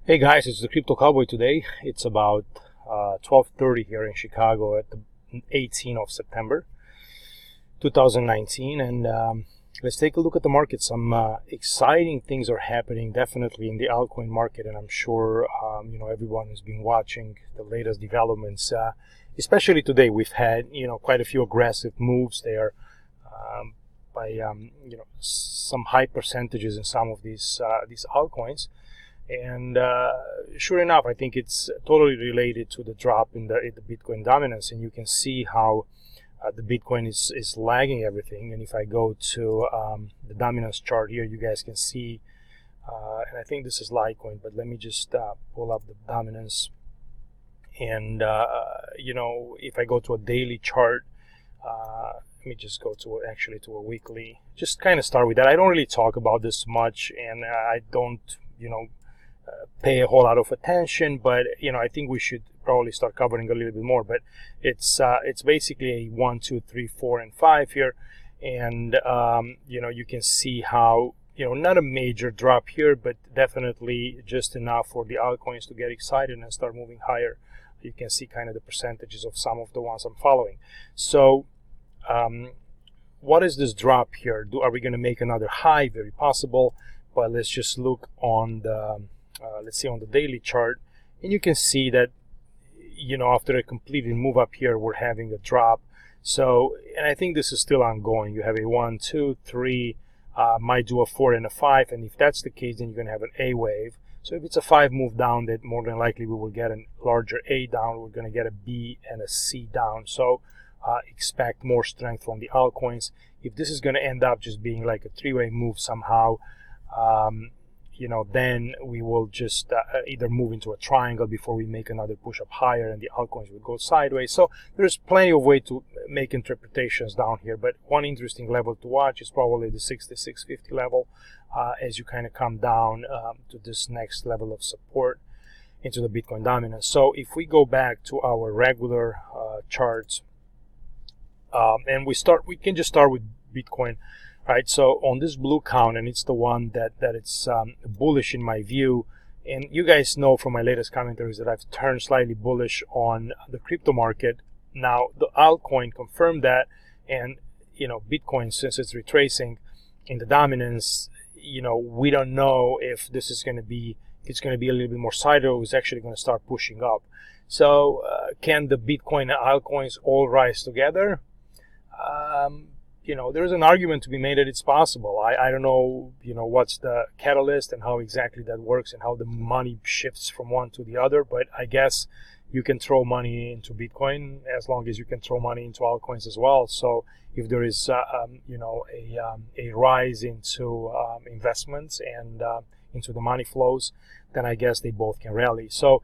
Hey guys, it's the Crypto Cowboy today. It's about 12:30 here in Chicago at the 18th of September 2019, and let's take a look at the market. Some exciting things are happening definitely in the altcoin market, and I'm sure everyone has been watching the latest developments. Especially today, we've had quite a few aggressive moves there by some high percentages in some of these altcoins. And sure enough, I think it's totally related to the drop in the Bitcoin dominance, and you can see how the Bitcoin is lagging everything. And if I go to the dominance chart here, you guys can see, and I think this is Litecoin, but let me just pull up the dominance. And if I go to a daily chart, let me just go to a weekly. Just kind of start with that. I don't really talk about this much, and I don't pay a whole lot of attention, but I think we should probably start covering a little bit more. But it's basically a 1, 2, 3, 4, and 5 here, and you can see how not a major drop here, but definitely just enough for the altcoins to get excited and start moving higher. You can see kind of the percentages of some of the ones I'm following. So what is this drop here? Are we going to make another high? Very possible. But let's just look on the let's see on the daily chart, and you can see that after a completed move up here, we're having a drop. So, and I think this is still ongoing. You have a 1, 2, 3, might do a 4 and a 5, and if that's the case, then you're going to have an A wave. So if it's a 5 move down, that more than likely we will get a larger A down. We're going to get a B and a C down. So expect more strength from the altcoins. If this is going to end up just being like a 3-way move somehow, then we will just either move into a triangle before we make another push up higher, and the altcoins will go sideways. So there's plenty of way to make interpretations down here, but one interesting level to watch is probably the 6650 level as you kind of come down to this next level of support into the Bitcoin dominance. So if we go back to our regular charts, and we can just start with Bitcoin. Right, so on this blue count, and it's the one that it's bullish in my view, and you guys know from my latest commentaries that I've turned slightly bullish on the crypto market. Now the altcoin confirmed that, and Bitcoin, since it's retracing in the dominance, we don't know if this is going to be a little bit more sideways, or it's actually going to start pushing up. So can the Bitcoin and altcoins all rise together? There's an argument to be made that it's possible. I don't know, what's the catalyst and how exactly that works and how the money shifts from one to the other. But I guess you can throw money into Bitcoin as long as you can throw money into altcoins as well. So if there is, a rise into investments and into the money flows, then I guess they both can rally. So,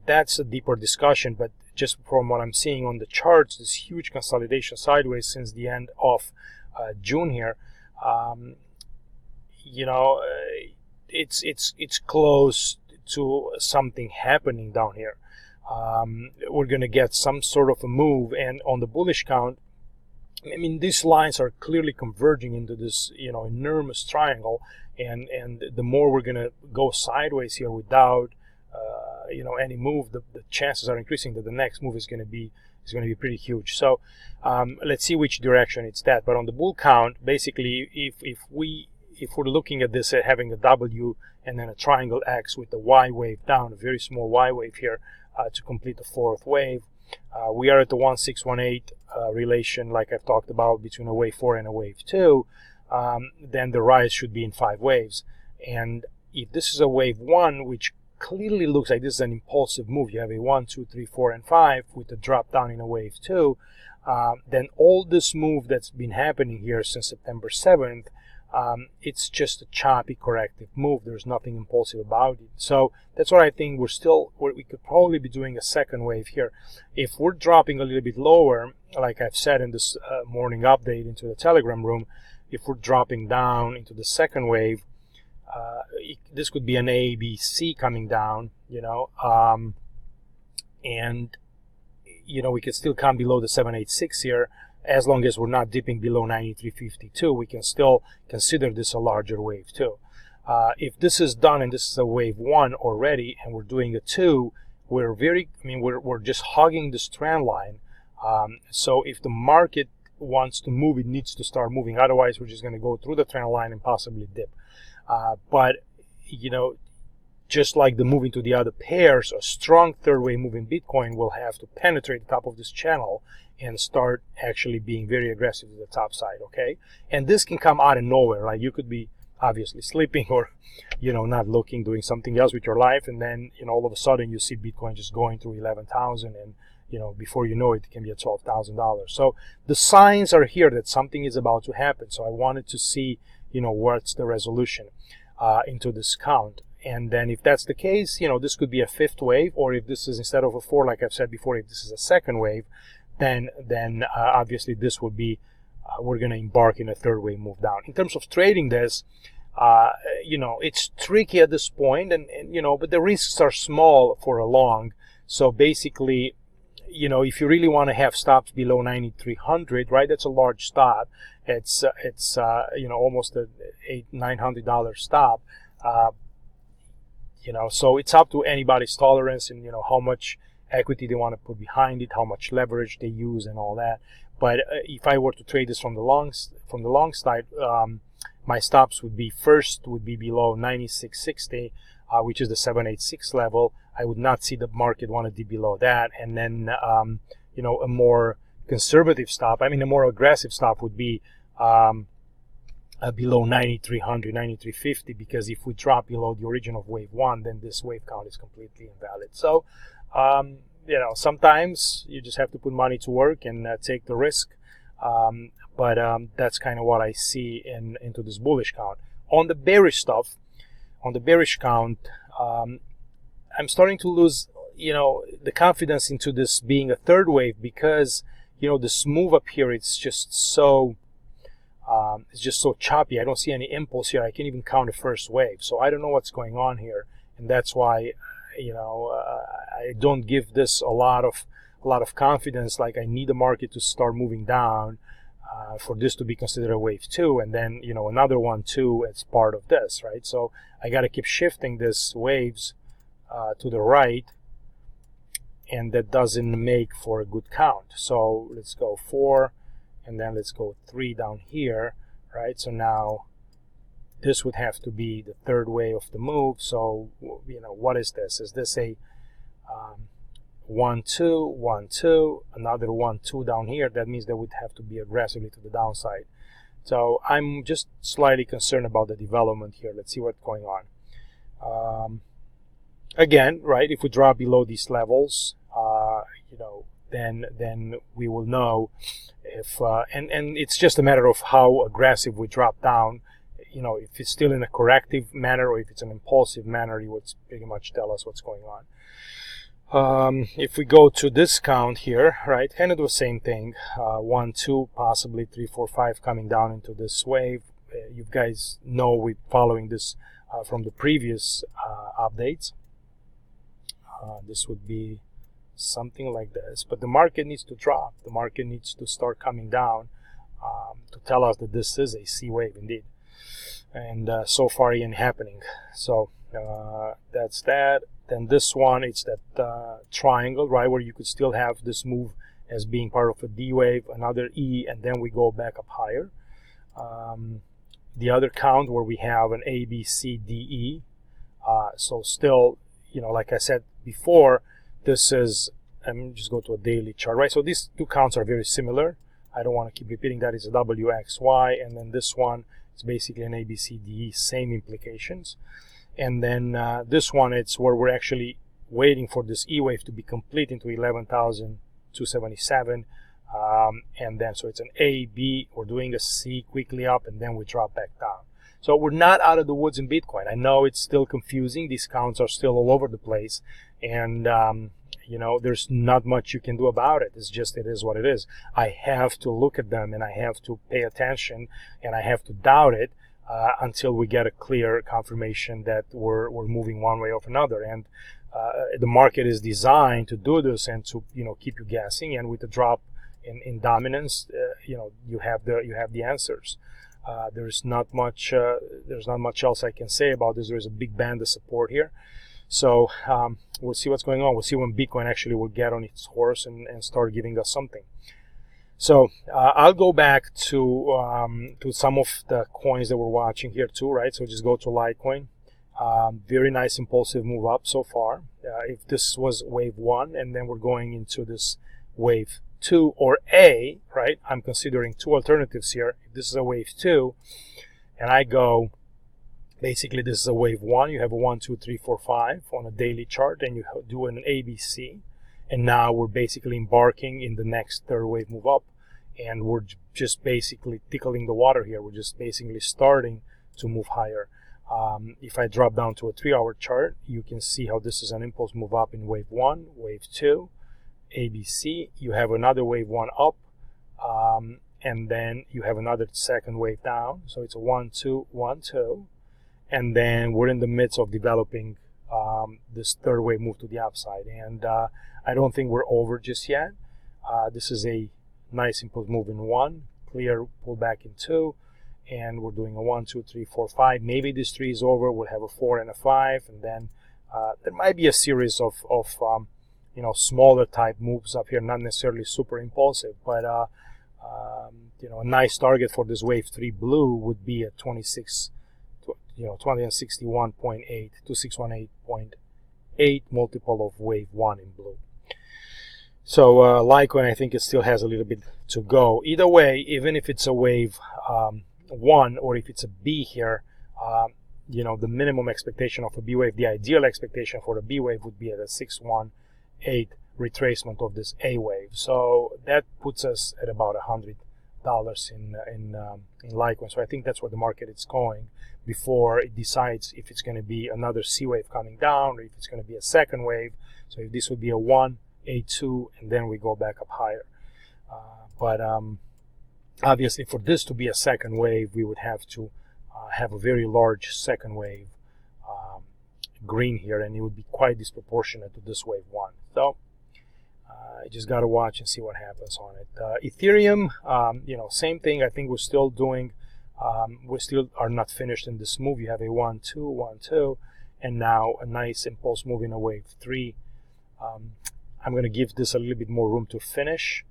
that's a deeper discussion, but just from what I'm seeing on the charts, this huge consolidation sideways since the end of June here, it's close to something happening down here. We're going to get some sort of a move, and on the bullish count, I mean, these lines are clearly converging into this, enormous triangle, and the more we're going to go sideways here without any move, the chances are increasing that the next move is going to be pretty huge. So let's see which direction it's that. But on the bull count, basically, if we're looking at this at having a W and then a triangle X with the Y wave down, a very small Y wave here to complete the fourth wave, we are at the 1618 relation, like I've talked about, between a wave 4 and a wave 2. Then the rise should be in 5 waves, and if this is a wave 1, which clearly looks like this is an impulsive move, you have a 1, 2, 3, 4, and 5 with a drop down in a wave 2, then all this move that's been happening here since September 7th, it's just a choppy corrective move. There's nothing impulsive about it. So that's what I think we could probably be doing a second wave here. If we're dropping a little bit lower, like I've said in this morning update into the Telegram room, if we're dropping down into the second wave, this could be an A, B, C coming down, and we could still come below the 786 here, as long as we're not dipping below 93.52. We can still consider this a larger wave too. If this is done and this is a wave 1 already, and we're doing a 2, we're just hugging this trend line. So if the market wants to move, it needs to start moving. Otherwise, we're just going to go through the trend line and possibly dip. But just like the move into the other pairs, a strong third wave move in Bitcoin will have to penetrate the top of this channel and start actually being very aggressive to the top side, okay? And this can come out of nowhere. Like, you could be obviously sleeping or, not looking, doing something else with your life, and then, all of a sudden you see Bitcoin just going through 11,000, and, before you know it, it can be at $12,000. So the signs are here that something is about to happen. So I wanted to see, what's the resolution into this count. And then if that's the case, this could be a fifth wave, or if this is, instead of a 4, like I've said before, if this is a second wave, then obviously this would be, we're going to embark in a third wave move down. In terms of trading this, it's tricky at this point, and but the risks are small for a long. So basically, if you really want to have stops below 9,300, right, that's a large stop. It's almost a $800-900 stop. So it's up to anybody's tolerance and, how much equity they want to put behind it, how much leverage they use and all that. But if I were to trade this from the long side, my stops would be below 96.60, which is the 786 level. I would not see the market want to dip below that. And then, a more conservative stop, a more aggressive stop would be below 9,300, 9,350, because if we drop below the origin of wave 1, then this wave count is completely invalid. So, sometimes you just have to put money to work and take the risk. But that's kind of what I see into this bullish count. On the bearish stuff, on the bearish count, I'm starting to lose, the confidence into this being a third wave, because, this move up here, it's just so choppy. I don't see any impulse here. I can't even count the first wave. So I don't know what's going on here, and that's why, I don't give this a lot of confidence. Like, I need the market to start moving down for this to be considered a wave 2, and then another one too as part of this, right? So I got to keep shifting these waves to the right, and that doesn't make for a good count. So let's go 4, and then let's go 3 down here, right? So now this would have to be the third wave of the move. So what is this? Is this a 1 2 1 2, another 1 2 down here? That means that would have to be aggressively to the downside. So I'm just slightly concerned about the development here. Let's see what's going on. Again, right, if we drop below these levels, then we will know if and it's just a matter of how aggressive we drop down. If it's still in a corrective manner or if it's an impulsive manner, it would pretty much tell us what's going on. If we go to this count here, right, kind of the same thing. 1 2, possibly 3 4 5 coming down into this wave. You guys know we're following this from the previous updates. This would be something like this, but the market needs to drop. The market needs to start coming down to tell us that this is a C wave indeed. And so far it ain't happening. So that's that. Then this one, it's that triangle, right, where you could still have this move as being part of a D wave, another E, and then we go back up higher. The other count where we have an A, B, C, D, E. So still, like I said before, this is, let me just go to a daily chart, right? So these two counts are very similar. I don't want to keep repeating that. It's a W, X, Y, and then this one is basically an A, B, C, D, E, same implications. And then this one, it's where we're actually waiting for this E wave to be complete into 11,277. And then, so it's an A, B, we're doing a C quickly up, and then we drop back down. So we're not out of the woods in Bitcoin. I know it's still confusing. These counts are still all over the place. And, there's not much you can do about it. It's just, it is what it is. I have to look at them, and I have to pay attention, and I have to doubt it until we get a clear confirmation that we're moving one way or another. And the market is designed to do this and to, keep you guessing. And with the drop in dominance, you have the answers. There's not much else I can say about this. There's a big band of support here. So we'll see what's going on. We'll see when Bitcoin actually will get on its horse and start giving us something. So I'll go back to some of the coins that we're watching here too, right? So just go to Litecoin. Very nice impulsive move up so far. If this was wave 1 and then we're going into this wave 2 or A, right? I'm considering two alternatives here. If this is a wave 2 and I go, basically this is a wave 1, you have a 1, 2, 3, 4, 5 on a daily chart, and you do an ABC, and now we're basically embarking in the next third wave move up, and we're just basically tickling the water here. We're just basically starting to move higher. If I drop down to a 3-hour chart, you can see how this is an impulse move up in wave 1, wave 2, ABC. You have another wave 1 up, and then you have another second wave down. So it's a 1, 2, 1, 2. And then we're in the midst of developing this third wave move to the upside. And I don't think we're over just yet. This is a nice impulse move in 1, clear pullback in 2. And we're doing a 1, 2, 3, 4, 5. Maybe this 3 is over. We'll have a 4 and a 5, and then there might be a series of smaller type moves up here, not necessarily super impulsive, but a nice target for this wave 3 blue would be at 261.8, 2618.8 multiple of wave 1 in blue. So Litecoin, I think it still has a little bit to go. Either way, even if it's a wave 1 or if it's a B here, the minimum expectation of a B wave, the ideal expectation for a B wave would be at a 618 retracement of this A wave. So that puts us at about $100 in Litecoin. So I think that's where the market is going before it decides if it's going to be another C wave coming down or if it's going to be a second wave. So if this would be a 1, A2, and then we go back up higher. But obviously, for this to be a second wave, we would have to have a very large second wave green here, and it would be quite disproportionate to this wave 1. So I just got to watch and see what happens on it. Ethereum, same thing. I think we're still doing, we still are not finished in this move. You have a 1, 2, 1, 2, and now a nice impulse move in a wave 3. I'm going to give this a little bit more room to finish.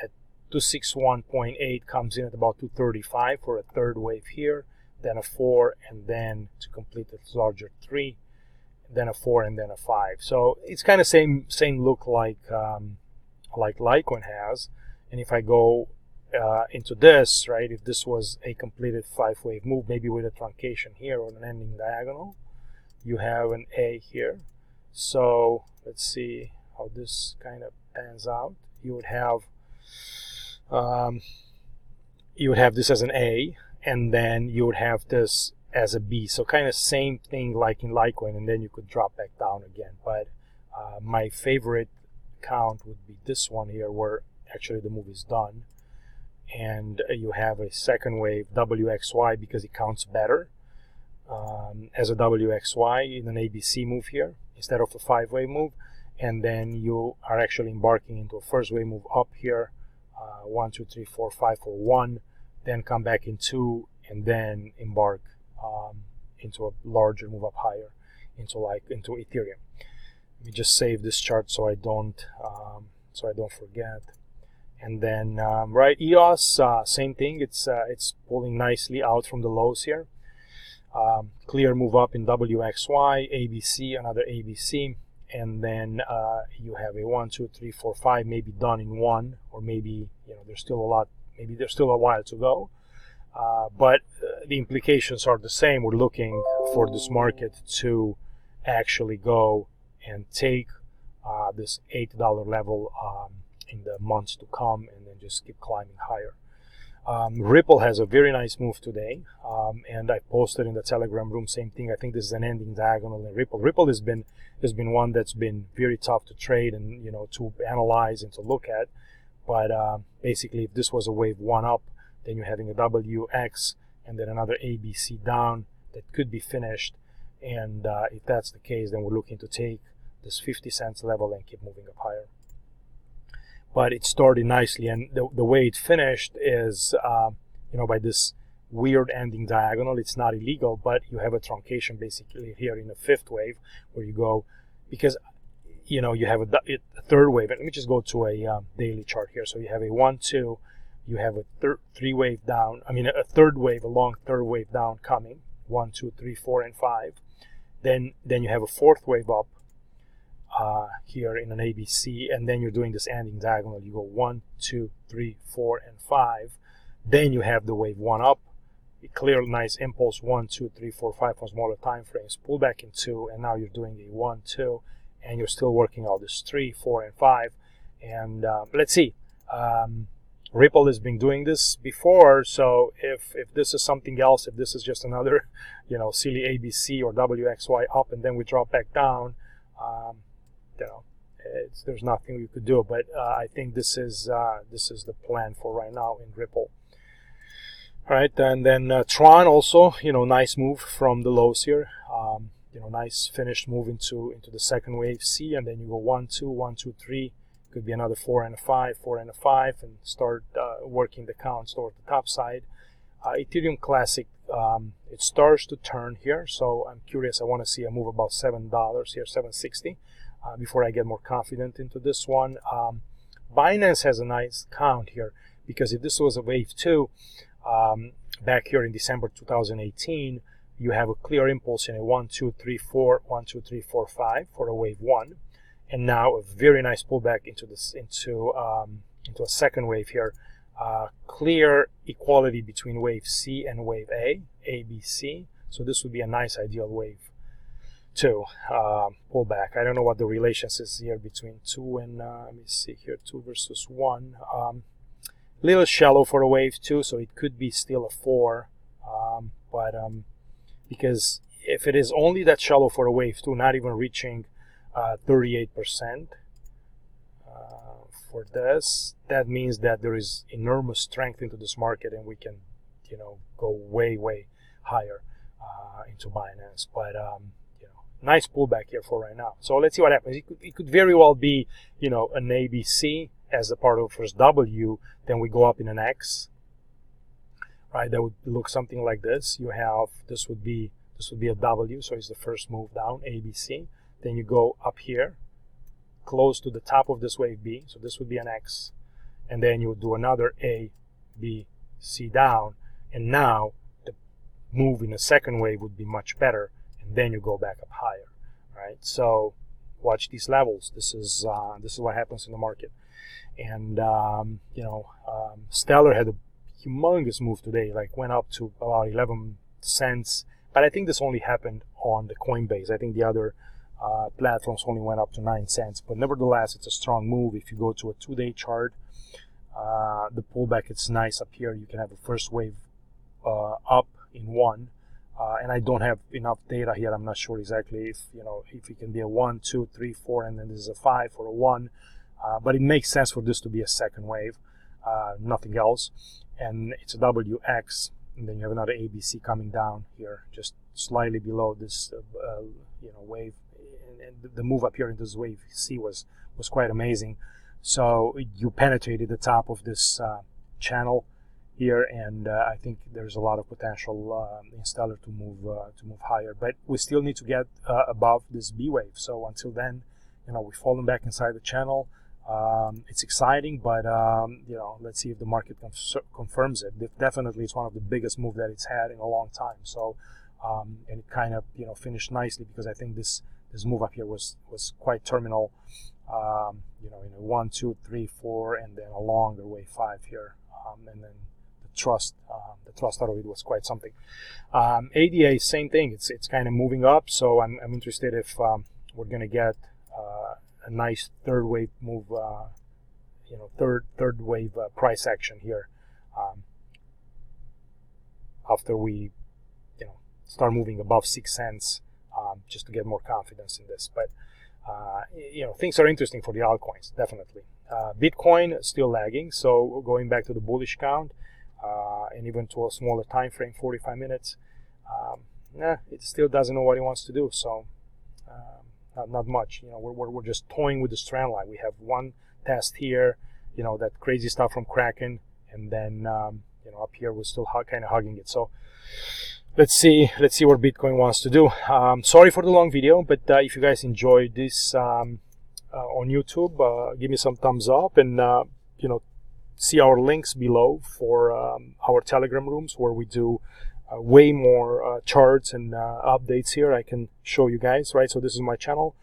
At 261.8 comes in at about 235 for a third wave here, then a 4, and then to complete the larger 3, then a 4, and then a 5. So it's kind of same look like Litecoin has. And if I go into this, right, if this was a completed 5-wave move, maybe with a truncation here or an ending diagonal, you have an A here. So let's see how this kind of pans out. You would have this as an A, and then you would have this as a B. So kind of same thing like in Litecoin, and then you could drop back down again. But my favorite count would be this one here, where actually the move is done, and you have a second wave WXY because it counts better as a WXY in an ABC move here instead of a 5-wave move. And then you are actually embarking into a first wave move up here, 1, 2, 3, 4, 5 for 1, then come back in 2, and then embark into a larger move up higher into Ethereum. Let me just save this chart so I don't forget. And then right, EOS, same thing. It's pulling nicely out from the lows here. Clear move up in WXY, ABC, another ABC. And then you have a 1, 2, 3, 4, 5, maybe done in 1, or maybe there's still a while to go. But the implications are the same. We're looking for this market to actually go and take this $8 level in the months to come, and then just keep climbing higher. Ripple has a very nice move today, and I posted in the Telegram room, same thing. I think this is an ending diagonal in Ripple. Ripple has been one that's been very tough to trade and to analyze and to look at. But basically, if this was a wave 1 up, then you're having a WX and then another ABC down that could be finished. And if that's the case, then we're looking to take this 50 cents level and keep moving up higher. But it started nicely, and the way it finished is by this weird ending diagonal. It's not illegal, but you have a truncation basically here in the fifth wave where you go, because you have a third wave. And let me just go to a daily chart here. So you have a 1, 2, you have a three wave down. I mean a third wave, a long third wave down coming. 1, 2, 3, 4, and 5. Then you have a fourth wave up here in an ABC, and then you're doing this ending diagonal. You go 1, 2, 3, 4, and 5. Then you have the wave 1 up, a clear nice impulse 1, 2, 3, 4, 5 on smaller time frames, pull back in 2, and now you're doing a 1, 2, and you're still working out this 3, 4, and 5. And let's see. Ripple has been doing this before, so if this is something else, if this is just another silly ABC or WXY up and then we drop back down, there's nothing you could do. But I think this is the plan for right now in Ripple. All right, and then Tron also, nice move from the lows here. Nice finished move into the second wave C, and then you go 1, 2, 1, 2, 3. Could be another 4 and a 5, 4 and a 5, and start working the counts toward the top side. Ethereum Classic, it starts to turn here, so I'm curious. I want to see a move about $7 here, $7.60, before I get more confident into this one. Binance has a nice count here, because if this was a wave 2 back here in December 2018, you have a clear impulse in a 1, 2, 3, 4, 1, 2, 3, 4, 5 for a wave 1. And now a very nice pullback into a second wave here. Clear equality between wave C and wave A, ABC. So this would be a nice ideal wave 2 pullback. I don't know what the relations is here between 2 and let me see here, 2 versus 1. Little shallow for a wave 2, so it could be still a 4. But because if it is only that shallow for a wave 2, not even reaching 38% for this, that means that there is enormous strength into this market, and we can go way higher into Binance. But nice pullback here for right now. So let's see what happens. It could very well be an ABC as a part of first W, then we go up in an X, right? That would look something like this. You have this would be a W, so it's the first move down, ABC. Then you go up here, close to the top of this wave B, so this would be an X, and then you would do another A, B, C down, and now the move in the second wave would be much better, and then you go back up higher, right? So watch these levels. This is what happens in the market. And Stellar had a humongous move today, like went up to about 11 cents, but I think this only happened on the Coinbase. I think the other platforms only went up to 9 cents, but nevertheless it's a strong move. If you go to a 2-day chart, the pullback, it's nice up here. You can have a first wave up in 1, and I don't have enough data here. I'm not sure exactly if it can be a 1, 2, 3, 4, and then there's a 5 or a 1, but it makes sense for this to be a second wave, nothing else. And it's a WX, and then you have another ABC coming down here just slightly below this wave. And the move up here in this wave C was quite amazing. So you penetrated the top of this channel here, and I think there's a lot of potential in Stellar to move higher. But we still need to get above this B wave. So until then, we've fallen back inside the channel. It's exciting, but let's see if the market confirms it. Definitely, it's one of the biggest moves that it's had in a long time. So and it kind of finished nicely, because I think this move up here was quite terminal, in a 1, 2, 3, 4, and then a longer wave 5 here, and then the thrust out of it was quite something. ADA, same thing. It's kind of moving up, so I'm interested if we're gonna get a nice third wave move, third wave price action here, after we start moving above 6 cents, just to get more confidence in this. But things are interesting for the altcoins, definitely. Bitcoin still lagging, so going back to the bullish count, and even to a smaller time frame, 45 minutes, it still doesn't know what it wants to do. So not much. We're just toying with the strand line. We have one test here, that crazy stuff from Kraken, and then up here we're still kind of hugging it. So let's see what Bitcoin wants to do. Sorry for the long video, but if you guys enjoyed this on YouTube, give me some thumbs up, and see our links below for our Telegram rooms, where we do way more charts and updates here. I can show you guys, right? So this is my channel,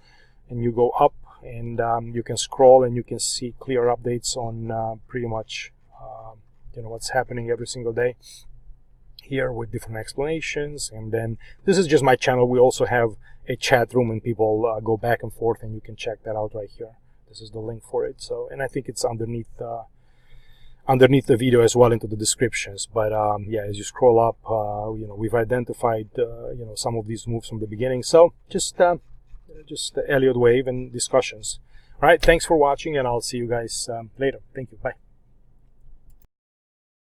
and you go up, and you can scroll, and you can see clear updates on pretty much what's happening every single day here, with different explanations. And then this is just my channel. We also have a chat room, and people go back and forth, and you can check that out right here. This is the link for it. So, and I think it's underneath the video as well, into the descriptions. But yeah, as you scroll up, we've identified some of these moves from the beginning. So just Elliott wave and discussions. All right, thanks for watching, and I'll see you guys later. Thank you. Bye.